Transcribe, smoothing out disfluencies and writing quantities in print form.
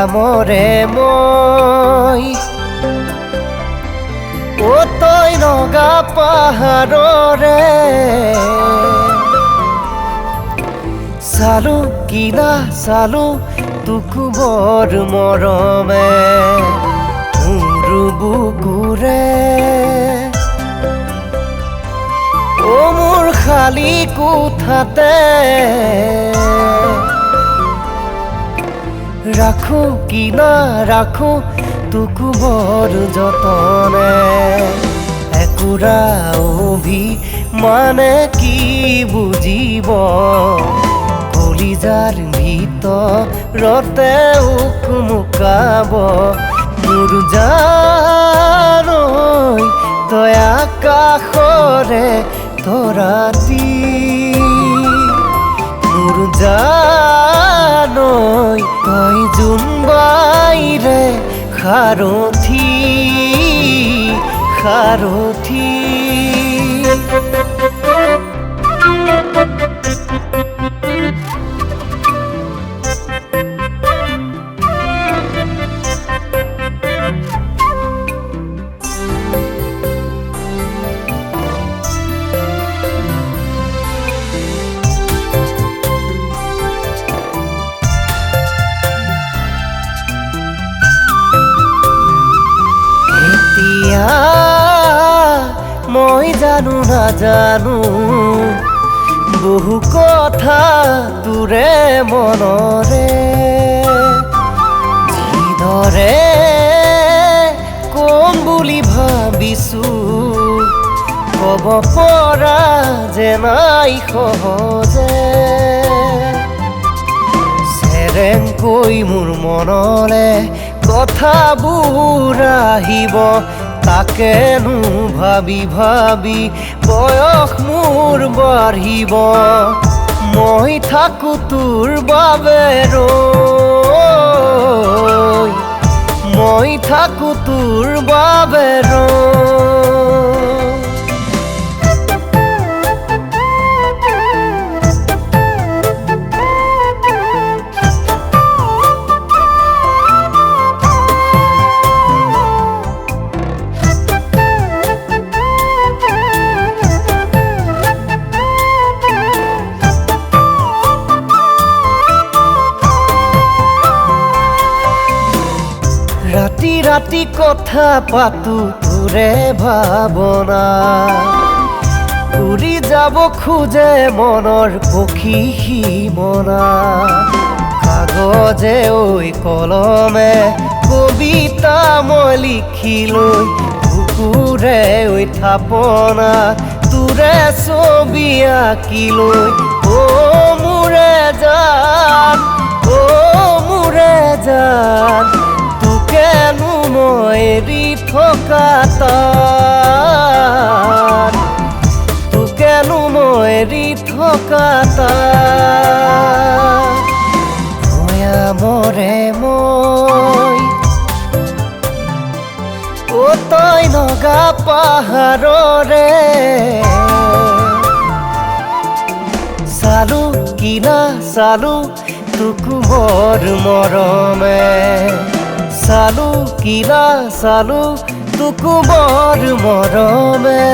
মৰে মই ও তই নগা পাহাৰৰে চালো কিনা চালো তোকো বৰ মৰমে মোৰ বুকুৰে ও মোৰ খালী কোঠাতে ৰাখো কিনা ৰাখো তোকো বৰ যতনে একুৰা অভিমানে কি বুজিব কলিজাৰ ভিতৰতে উকুমুকাব মোৰ জানৈ তই আকাশৰে তৰাতি মোৰ জানৈ তই জোনবাইৰে সাৰথি সাৰথি মই জানো নাজানো বহু কথা তোৰে মনৰে যিদৰে কম বুলি ভাবিছো কব পৰা যে নাই সহজে চেৰেংকৈ মোৰ মনলে কথাবোৰ আহিব তাকেনো ভাবি ভাবি বয়স মোৰ বাঢ়িব মই থাকো তোৰ বাবে ৰৈ মই থাকো তোৰ বাবে ৰাতি ৰাতি কথা পাতো তোৰে ভাৱনা উৰি যাব খোজে মনৰ পক্ষী সীমনা কাগজে ঐ কলমে কবিতা মই লিখিলৈ বুকুৰে ঐ থাপনা তোৰে ছবি আঁকিলৈ ও মোৰে জান ও মোৰে জান কেনো মই এৰি থকা তাত কেনো মই এৰি থকা তাত ভয়া মৰে মই ও তই নগা পাহাৰৰে চালো কিনা চালো তোকো বৰ মৰমে চালো কিনা চালো তোকো বৰ মৰমে